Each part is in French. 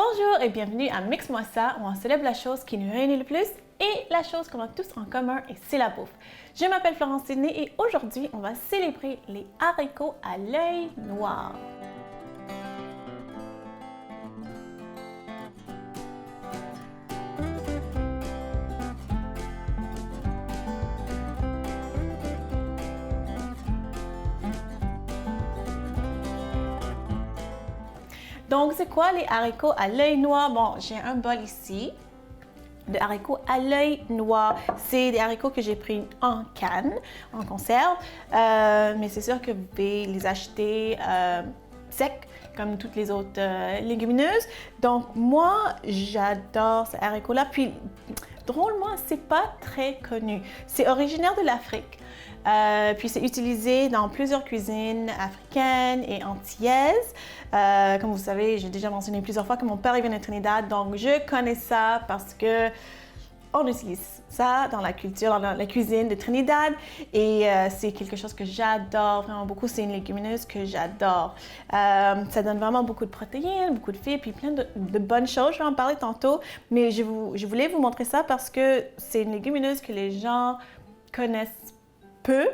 Bonjour et bienvenue à Mix-moi ça, où on célèbre la chose qui nous réunit le plus et la chose qu'on a tous en commun, et c'est la bouffe. Je m'appelle Florence Sidney et aujourd'hui, on va célébrer les haricots à l'œil noir. Donc, c'est quoi les haricots à l'œil noir? Bon, j'ai un bol ici de haricots à l'œil noir. C'est des haricots que j'ai pris en canne, en conserve, mais c'est sûr que vous pouvez les acheter secs, comme toutes les autres légumineuses. Donc, moi, j'adore ces haricots-là. Puis, drôlement, c'est pas très connu. C'est originaire de l'Afrique. Puis c'est utilisé dans plusieurs cuisines africaines et antillaises. Comme vous savez, j'ai déjà mentionné plusieurs fois que mon père vient de Trinidad, donc je connais ça parce que on utilise ça dans la culture, dans la cuisine de Trinidad, et c'est quelque chose que j'adore vraiment beaucoup. C'est une légumineuse que j'adore. Ça donne vraiment beaucoup de protéines, beaucoup de fibres, puis plein de bonnes choses. Je vais en parler tantôt, mais je voulais vous montrer ça parce que c'est une légumineuse que les gens connaissent peu,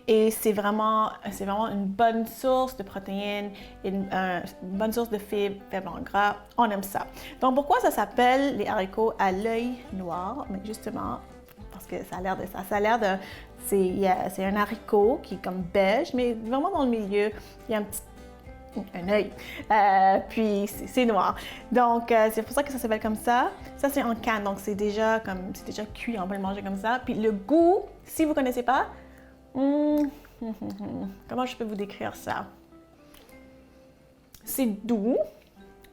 et c'est vraiment une bonne source de protéines, une bonne source de fibres, faibles en gras. On aime ça. Donc pourquoi ça s'appelle les haricots à l'œil noir? Mais justement parce que ça a l'air de ça. Ça a l'air de c'est un haricot qui est comme beige, mais vraiment dans le milieu il y a un œil, puis c'est noir. Donc, c'est pour ça que ça s'appelle comme ça. Ça, c'est en canne, donc c'est déjà cuit, on peut le manger comme ça. Puis le goût, si vous ne connaissez pas, comment je peux vous décrire ça? C'est doux,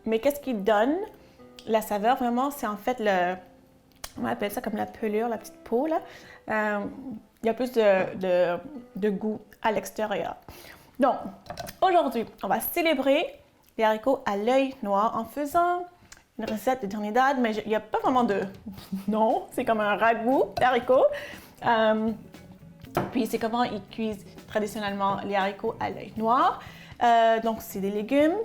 mais qu'est-ce qui donne la saveur vraiment? C'est en fait on appelle ça comme la pelure, la petite peau, là. Il y a plus de goût à l'extérieur. Donc, aujourd'hui, on va célébrer les haricots à l'œil noir en faisant une recette de Trinidad, mais il n'y a pas vraiment de nom, c'est comme un ragoût d'haricots. Puis c'est comment ils cuisent traditionnellement les haricots à l'œil noir. Donc, c'est des légumes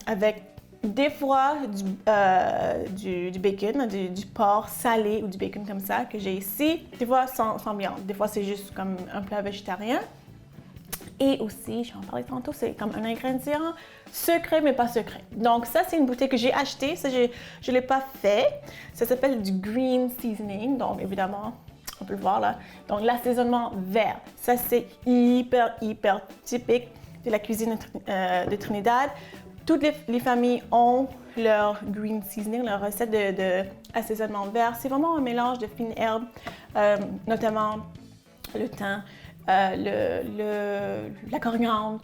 avec des fois du bacon, du porc salé ou du bacon comme ça que j'ai ici. Des fois sans viande, des fois c'est juste comme un plat végétarien. Et aussi, je vais en parler tantôt, c'est comme un ingrédient secret, mais pas secret. Donc ça, c'est une bouteille que j'ai achetée. Ça, je ne l'ai pas fait. Ça s'appelle du green seasoning. Donc évidemment, on peut le voir là. Donc l'assaisonnement vert. Ça, c'est hyper typique de la cuisine de Trinidad. Toutes les familles ont leur green seasoning, leur recette d'assaisonnement vert. C'est vraiment un mélange de fines herbes, notamment le thym, la coriandre,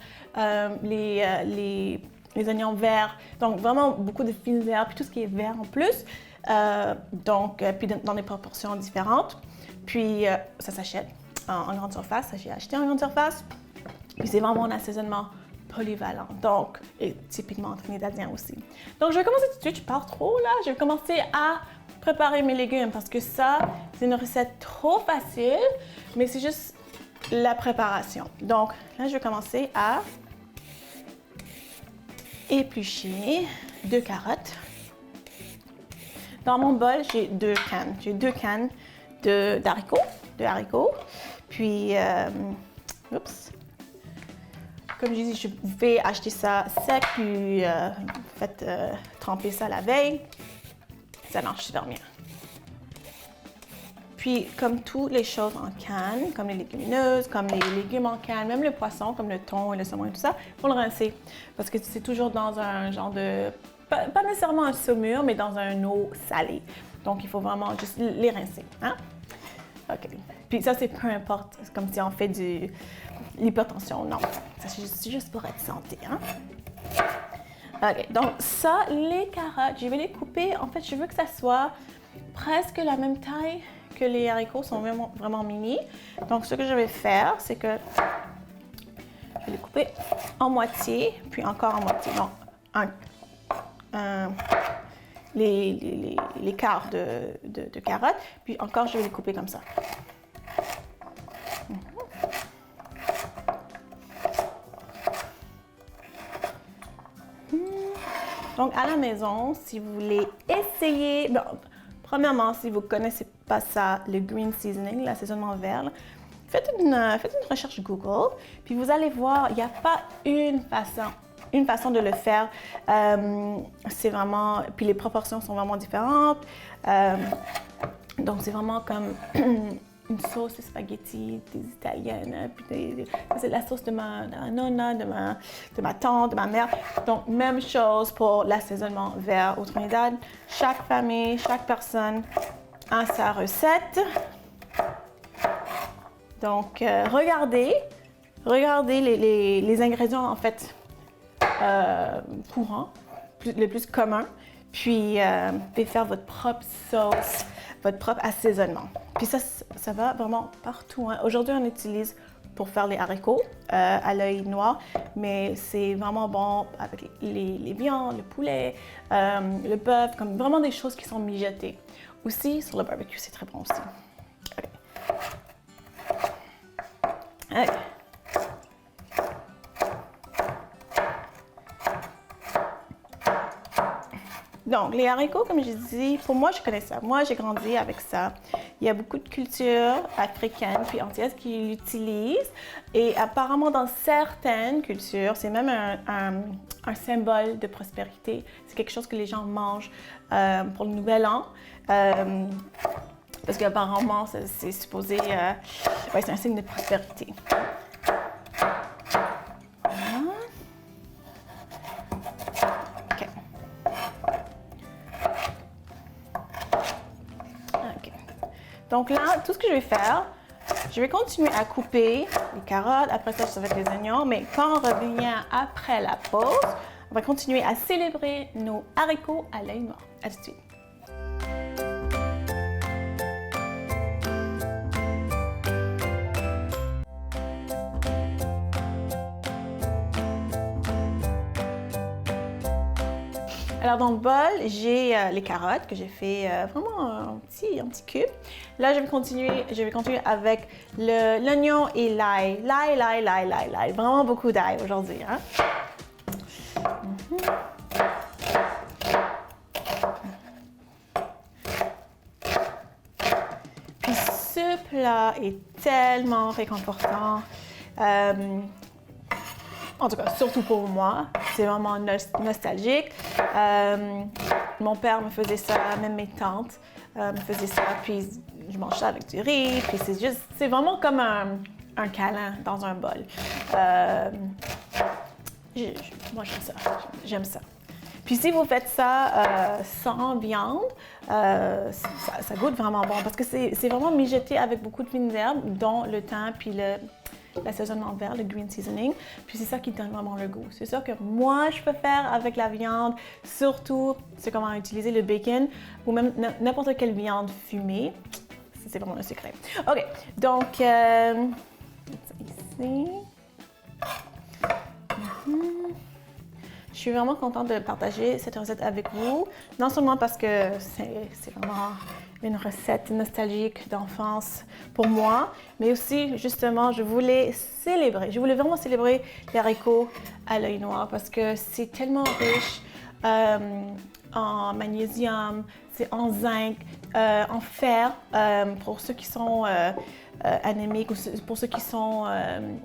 les oignons verts, donc vraiment beaucoup de fines herbes, puis tout ce qui est vert en plus, puis dans des proportions différentes. Puis ça s'achète en grande surface, ça j'ai acheté en grande surface, puis c'est vraiment un assaisonnement polyvalent, donc et typiquement trinidadien aussi. Donc je vais commencer tout de suite, je pars trop là, je vais commencer à préparer mes légumes parce que ça, c'est une recette trop facile, mais c'est juste la préparation. Donc là, je vais commencer à éplucher 2 carottes. Dans mon bol, j'ai 2 cannes. J'ai 2 cannes haricots. Puis, comme je dis, vous pouvez acheter ça sec, puis faites tremper ça la veille. Ça marche super bien. Puis, comme toutes les choses en canne, comme les légumineuses, comme les légumes en canne, même le poisson, comme le thon et le saumon et tout ça, il faut le rincer. Parce que c'est toujours dans un genre de... Pas nécessairement un saumure, mais dans un eau salée. Donc, il faut vraiment juste les rincer. Hein? OK. Puis ça, c'est peu importe. C'est comme si on fait de l'hypertension. Non, ça, c'est juste pour être santé. Hein? OK. Donc, ça, les carottes, je vais les couper. En fait, je veux que ça soit presque la même taille que les haricots, sont vraiment mini. Donc, ce que je vais faire, c'est que je vais les couper en moitié, puis encore en moitié. Donc, les quarts de carottes, puis encore, je vais les couper comme ça. Donc, à la maison, si vous voulez essayer, bon, premièrement, si vous ne connaissez pas ça, le green seasoning, l'assaisonnement vert, là, faites une recherche Google, puis vous allez voir, il n'y a pas une façon de le faire. C'est vraiment, puis les proportions sont vraiment différentes. Donc, c'est vraiment comme une sauce de spaghetti des Italiennes, puis c'est la sauce de ma nonna, de ma tante, de ma mère. Donc, même chose pour l'assaisonnement vert au Trinidad. Chaque famille, chaque personne a sa recette. Donc, regardez les ingrédients, en fait, courants, le plus commun, puis faire votre propre sauce, votre propre assaisonnement. Puis ça va vraiment partout, hein. Aujourd'hui, on utilise pour faire les haricots à l'œil noir, mais c'est vraiment bon avec les viandes, le poulet, le bœuf, comme vraiment des choses qui sont mijotées. Aussi, sur le barbecue, c'est très bon aussi. OK. Okay. Donc, les haricots, comme je dis, pour moi, je connais ça. Moi, j'ai grandi avec ça. Il y a beaucoup de cultures africaines puis antillaises qui l'utilisent. Et apparemment, dans certaines cultures, c'est même un symbole de prospérité. C'est quelque chose que les gens mangent pour le nouvel an. Parce qu'apparemment, c'est supposé... ouais, c'est un signe de prospérité. Donc là, tout ce que je vais faire, je vais continuer à couper les carottes. Après ça, ça va être les oignons. Mais quand on revient après la pause, on va continuer à célébrer nos haricots à l'œil noir. À tout de suite. Alors dans le bol, j'ai les carottes que j'ai fait vraiment un petit cube. Là, je vais continuer avec l'oignon et l'ail. L'ail. Vraiment beaucoup d'ail aujourd'hui, hein? Puis ce plat est tellement réconfortant. En tout cas, surtout pour moi, c'est vraiment nostalgique. Mon père me faisait ça, même mes tantes me faisaient ça, puis je mange ça avec du riz, puis c'est vraiment comme un câlin dans un bol. Moi, j'aime ça. Puis si vous faites ça sans viande, ça goûte vraiment bon, parce que c'est vraiment mijoté avec beaucoup de fines herbes, dont le thym, puis l'assaisonnement vert, le green seasoning, puis c'est ça qui donne vraiment le goût. C'est ça que moi, je peux faire avec la viande, surtout, c'est comment utiliser le bacon ou même n'importe quelle viande fumée. C'est vraiment un secret. OK, donc, ici. Je suis vraiment contente de partager cette recette avec vous, non seulement parce que c'est vraiment une recette nostalgique d'enfance pour moi, mais aussi, justement, je voulais vraiment célébrer les haricots à l'œil noir parce que c'est tellement riche en magnésium, c'est en zinc, en fer, pour ceux qui sont anémiques ou pour ceux qui sont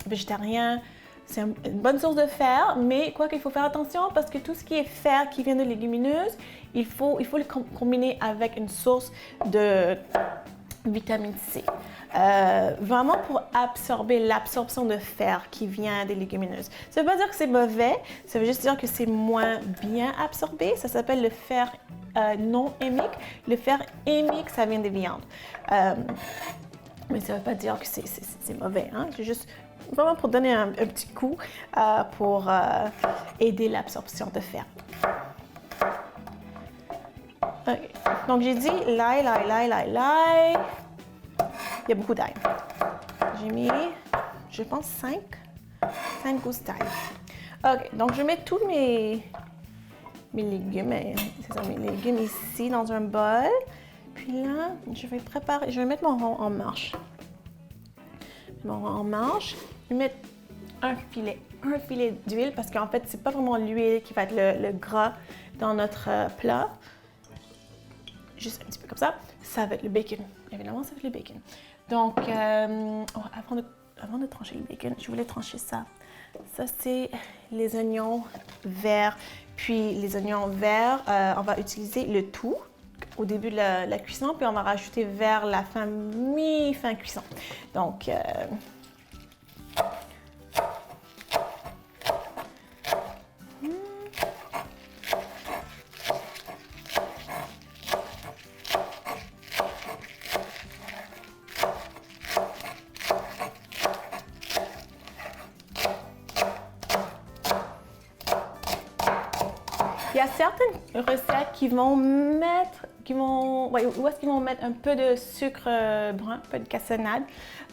végétariens. C'est une bonne source de fer, mais quoi qu'il faut faire attention parce que tout ce qui est fer qui vient de légumineuses, il faut le combiner avec une source de vitamine C. Vraiment pour absorber l'absorption de fer qui vient des légumineuses. Ça ne veut pas dire que c'est mauvais, ça veut juste dire que c'est moins bien absorbé. Ça s'appelle le fer non hémique. Le fer hémique, ça vient des viandes. Mais ça ne veut pas dire que c'est mauvais, hein? C'est juste vraiment pour donner un petit coup pour aider l'absorption de fer. Okay. Donc j'ai dit l'ail. Il y a beaucoup d'ail. J'ai mis, je pense, 5 gousses d'ail. OK, donc je mets tous mes légumes, mes légumes ici dans un bol. Puis là, je vais mettre mon rond en marche. Je vais mettre un filet d'huile parce qu'en fait, c'est pas vraiment l'huile qui va être le gras dans notre plat. Juste un petit peu comme ça. Ça va être le bacon. Évidemment, ça va être le bacon. Donc, avant de trancher le bacon, je voulais trancher ça. Ça, c'est les oignons verts. Puis, les oignons verts, on va utiliser le tout au début de la cuisson, puis on va rajouter vers la fin, mi-fin cuisson. Donc, il y a certaines recettes qui vont mettre, où est-ce qu'ils vont mettre un peu de sucre brun, un peu de cassonade.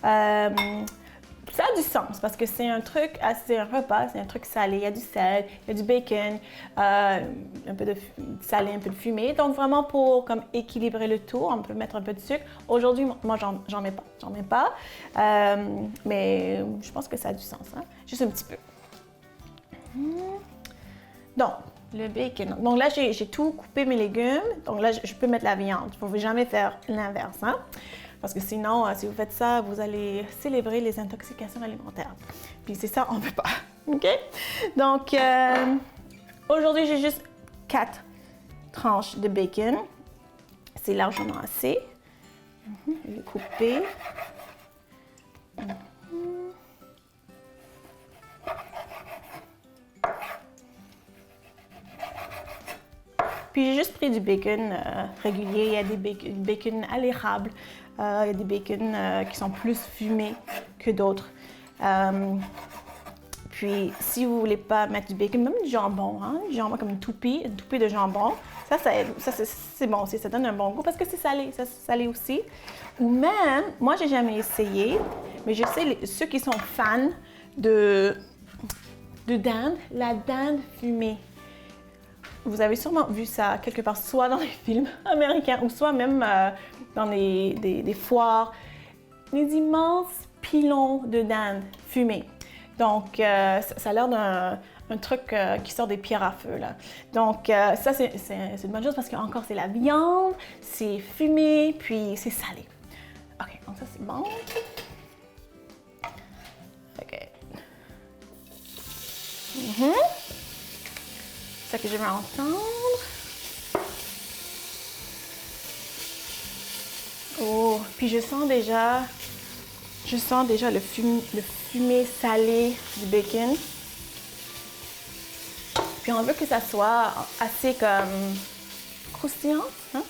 Ça a du sens parce que c'est un truc, c'est un repas, c'est un truc salé. Il y a du sel, il y a du bacon, un peu de salé, un peu de fumée. Donc vraiment pour comme équilibrer le tout, on peut mettre un peu de sucre. Aujourd'hui, moi j'en mets pas, mais je pense que ça a du sens, hein? Juste un petit peu. Donc, le bacon. Donc là, j'ai tout coupé mes légumes. Donc là, je peux mettre la viande. Il ne faut jamais faire l'inverse, hein? Parce que sinon, si vous faites ça, vous allez célébrer les intoxications alimentaires. Puis c'est ça, on ne peut pas. OK? Donc, aujourd'hui, j'ai juste 4 tranches de bacon. C'est largement assez. Je vais couper. Puis j'ai juste pris du bacon régulier. Il y a des bacon à l'érable. Il y a des bacon qui sont plus fumés que d'autres. Puis si vous ne voulez pas mettre du bacon, même du jambon, hein, du jambon comme une toupie de jambon, ça c'est bon aussi, ça donne un bon goût parce que c'est salé, ça c'est salé aussi. Ou même, moi j'ai jamais essayé, mais je sais ceux qui sont fans de dinde, la dinde fumée. Vous avez sûrement vu ça quelque part, soit dans les films américains ou soit même dans des foires, des immenses pilons de dinde fumée. Donc, ça a l'air d'un truc qui sort des pierres à feu, là. Donc, ça, c'est une bonne chose parce qu'encore, c'est la viande, c'est fumé, puis c'est salé. OK, donc ça, c'est bon. OK. C'est ça que je vais entendre. Oh, puis je sens déjà le fumé salé du bacon. Puis on veut que ça soit assez comme croustillant, hein?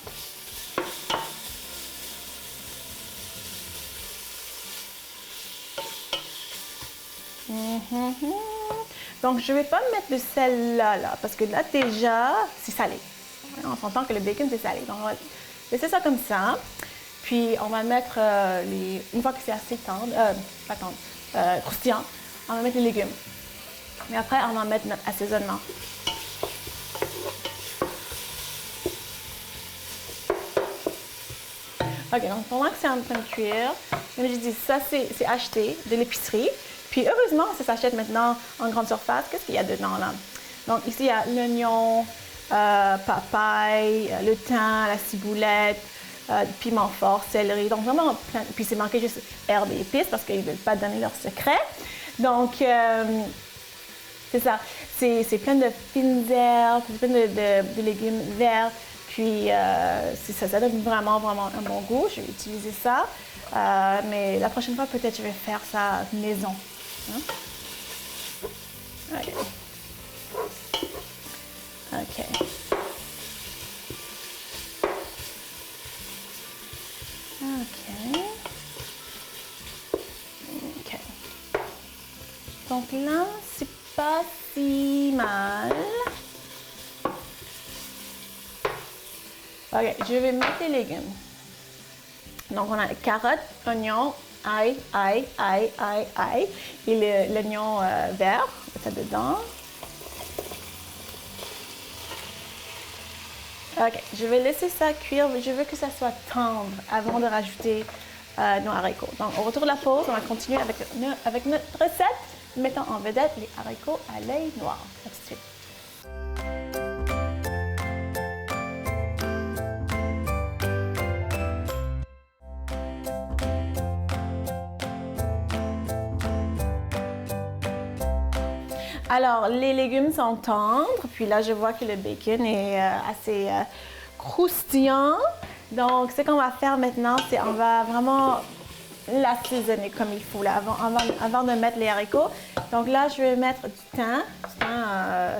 Donc, je ne vais pas mettre de sel là, parce que là, déjà, c'est salé. On s'entend que le bacon, c'est salé. Donc, on va laisser ça comme ça. Puis, on va mettre une fois que c'est assez tendre, croustillant, on va mettre les légumes. Mais après, on va mettre notre assaisonnement. OK, donc pendant que c'est en train de cuire, comme je dis, ça, c'est acheté de l'épicerie. Puis heureusement, ça s'achète maintenant en grande surface. Qu'est-ce qu'il y a dedans, là? Donc ici, il y a l'oignon, papaye, le thym, la ciboulette, piment fort, céleri. Donc vraiment plein. Puis c'est marqué juste herbes et épices parce qu'ils ne veulent pas donner leur secret. Donc c'est ça. C'est plein de fines herbes, plein de légumes verts. Puis ça donne vraiment un bon goût. Je vais utiliser ça. Mais la prochaine fois, peut-être je vais faire ça maison. Hein? OK. OK. OK. Donc là, c'est pas si mal. OK, je vais mettre les légumes. Donc on a carottes, oignons, ail, et l'oignon vert, on met ça dedans. OK, je vais laisser ça cuire, mais je veux que ça soit tendre avant de rajouter nos haricots. Donc, au retour de la pause, on va continuer avec notre recette mettant en vedette les haricots à l'œil noir. À tout de suite. Alors, les légumes sont tendres, puis là, je vois que le bacon est assez croustillant. Donc, ce qu'on va faire maintenant, c'est on va vraiment l'assaisonner comme il faut là, avant de mettre les haricots. Donc là, je vais mettre du thym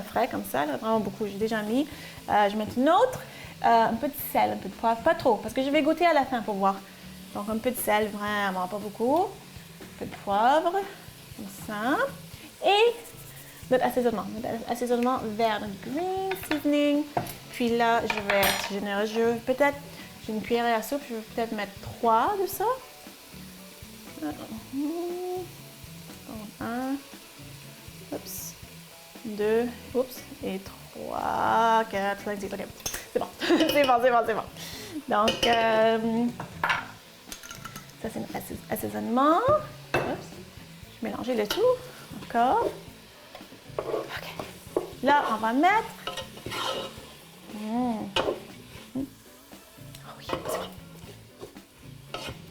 frais comme ça, là, vraiment beaucoup, j'ai déjà mis. Je vais mettre une autre, un peu de sel, un peu de poivre, pas trop, parce que je vais goûter à la fin pour voir. Donc, un peu de sel, vraiment pas beaucoup. Un peu de poivre, comme ça. Et notre assaisonnement vert, notre green seasoning. Puis là, je vais être généreuse. J'ai une cuillerée à soupe, je vais peut-être mettre 3 de ça. 1, oups, 2, oups, et 3, 4, 5, 6, ok. C'est bon, c'est bon. Donc, ça c'est notre assaisonnement. Oups, je vais mélanger le tout, encore. OK. Là, on va mettre... Oh oui, c'est bon.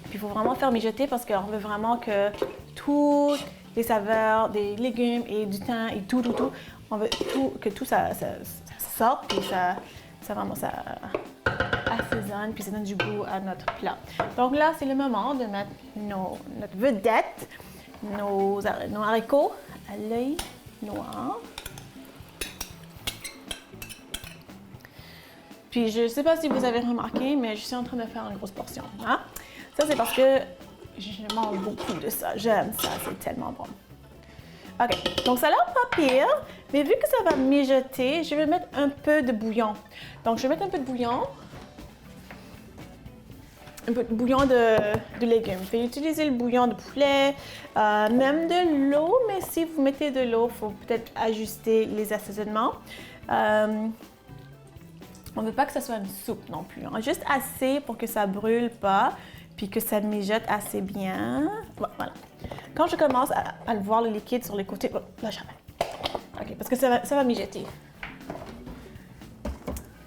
Puis il faut vraiment faire mijoter parce qu'on veut vraiment que toutes les saveurs des légumes et du thym et tout, on veut que tout ça sorte et ça assaisonne puis ça donne du goût à notre plat. Donc là, c'est le moment de mettre notre vedette, nos haricots à l'œil noir. Puis je ne sais pas si vous avez remarqué, mais je suis en train de faire une grosse portion. Hein? Ça, c'est parce que je mange beaucoup de ça. J'aime ça, c'est tellement bon. OK, donc ça a l'air pas pire, mais vu que ça va mijoter, je vais mettre un peu de bouillon. Donc, je vais mettre un peu de bouillon. Un peu de bouillon de légumes. Vous pouvez utiliser le bouillon de poulet, même de l'eau, mais si vous mettez de l'eau, il faut peut-être ajuster les assaisonnements. On ne veut pas que ça soit une soupe non plus, hein. Juste assez pour que ça ne brûle pas, puis que ça mijote assez bien. Voilà. Quand je commence à voir le liquide sur les côtés, là jamais. OK, parce que ça va mijoter.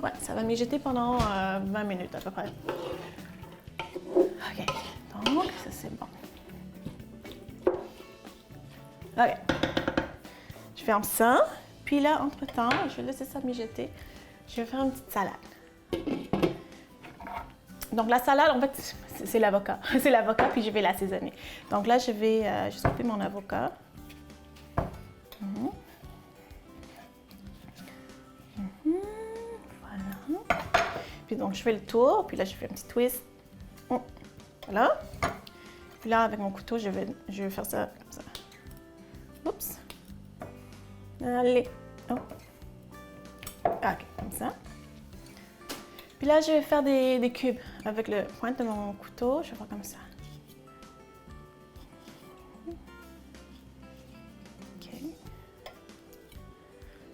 Ouais, ça va mijoter pendant 20 minutes à peu près. OK, donc ça c'est bon. OK. Je ferme ça. Puis là, entre-temps, je vais laisser ça mijoter. Je vais faire une petite salade. Donc la salade, en fait, c'est l'avocat. C'est l'avocat, puis je vais l'assaisonner. Donc là, je vais juste couper mon avocat. Voilà. Puis donc, je fais le tour. Puis là, je fais un petit twist. Voilà. Puis là, avec mon couteau, je vais faire ça comme ça. Oups. Allez. Oh. OK, comme ça. Puis là, je vais faire des cubes avec le pointe de mon couteau. Je vais faire comme ça. OK.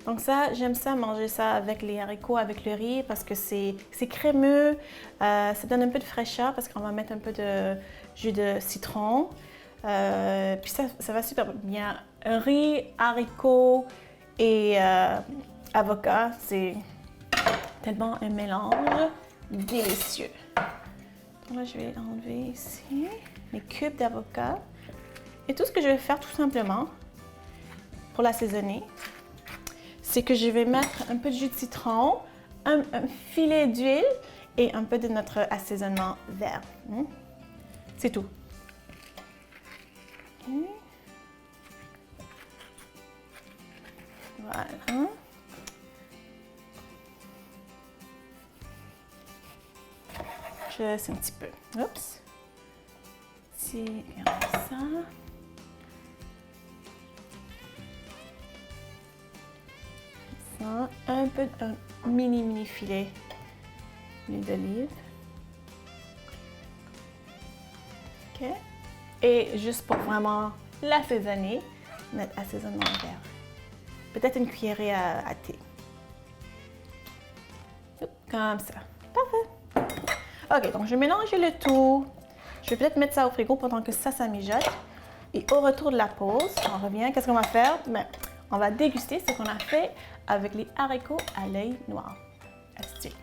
Donc ça, j'aime ça, manger ça avec les haricots, avec le riz, parce que c'est crémeux. Ça donne un peu de fraîcheur, parce qu'on va mettre un peu de jus de citron. Puis ça va super bien. Riz, haricots et avocat, c'est tellement un mélange délicieux. Donc là, je vais enlever ici mes cubes d'avocat. Et tout ce que je vais faire tout simplement pour l'assaisonner, c'est que je vais mettre un peu de jus de citron, un filet d'huile et un peu de notre assaisonnement vert. C'est tout. Okay. Voilà. Je laisse un petit peu. Oups. Ici, et comme ça. Un peu d'un mini filet d'huile d'olive. OK. Et juste pour vraiment l'assaisonner, mettre assaisonnement vert. Peut-être une cuillerée à thé. Comme ça. Parfait. OK, donc je mélange le tout. Je vais peut-être mettre ça au frigo pendant que ça mijote. Et au retour de la pause, on revient. Qu'est-ce qu'on va faire? Ben, on va déguster ce qu'on a fait avec les haricots à l'œil noir. À tout de suite.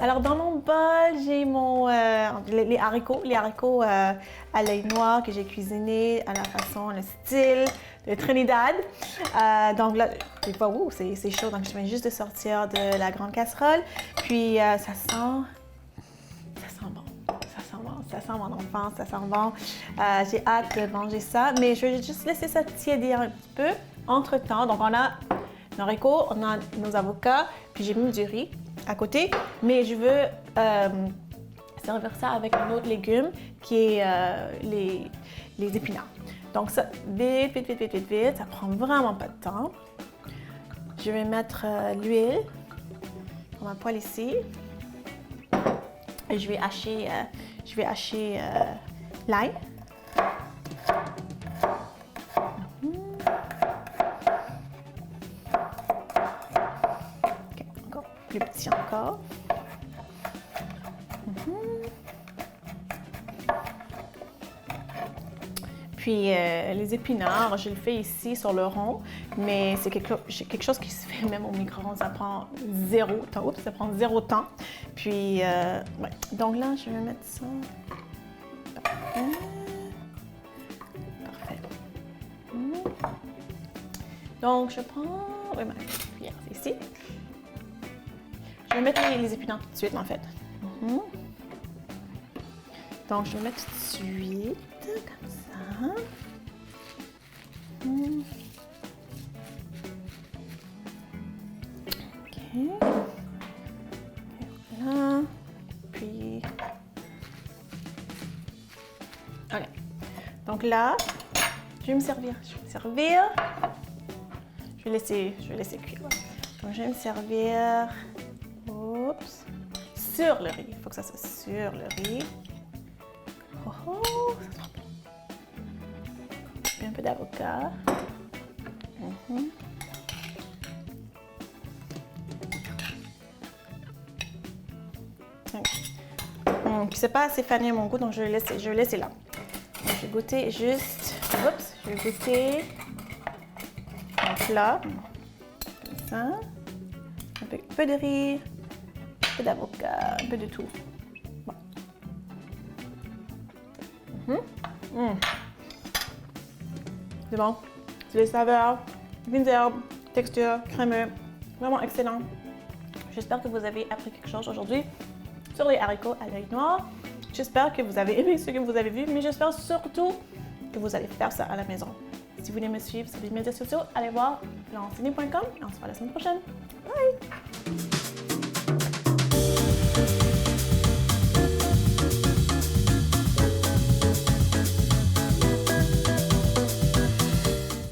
Alors, dans mon bol, j'ai les haricots à l'œil noir que j'ai cuisinés à la façon, le style de Trinidad. Donc là, je vois, c'est chaud, donc je viens juste de sortir de la grande casserole. Puis, ça sent bon. Ça sent mon enfance, ça sent bon. J'ai hâte de manger ça, mais je vais juste laisser ça tiédir un petit peu. Entre-temps, donc on a nos haricots, on a nos avocats, puis j'ai mis du riz à côté, mais je veux servir ça avec un autre légume qui est les épinards. Donc ça, vite, ça prend vraiment pas de temps. Je vais mettre l'huile dans ma poêle ici et je vais hacher l'ail. Plus petit encore. Puis les épinards, je le fais ici sur le rond, mais c'est quelque chose qui se fait même au micro-ondes. Ça prend zéro temps. Oups, ça prend zéro temps. Puis, ouais. Donc là, je vais mettre ça. Parfait. Donc, je prends. Oui, ma cuillère, c'est ici. Je vais mettre les épinards tout de suite, en fait. Donc, je vais mettre tout de suite, comme ça. OK. Et voilà. Puis... OK. Donc là, je vais me servir. Je vais laisser cuire. Donc, je vais me servir... Oups. Sur le riz. Il faut que ça soit sur le riz. Oh, ça sent bon. Un peu d'avocat. Puis c'est pas assez fané à mon goût, donc je vais laisser là. Donc, je vais goûter juste. Oups, je vais goûter. Donc là, comme ça. Un peu de riz. Un peu d'avocat, un peu de tout. Bon. C'est bon. C'est les saveurs, fines herbes, texture, crémeux. Vraiment excellent. J'espère que vous avez appris quelque chose aujourd'hui sur les haricots à l'œil noir. J'espère que vous avez aimé ce que vous avez vu, mais j'espère surtout que vous allez faire ça à la maison. Si vous voulez me suivre sur les médias sociaux, allez voir lancini.com et on se voit la semaine prochaine. Bye!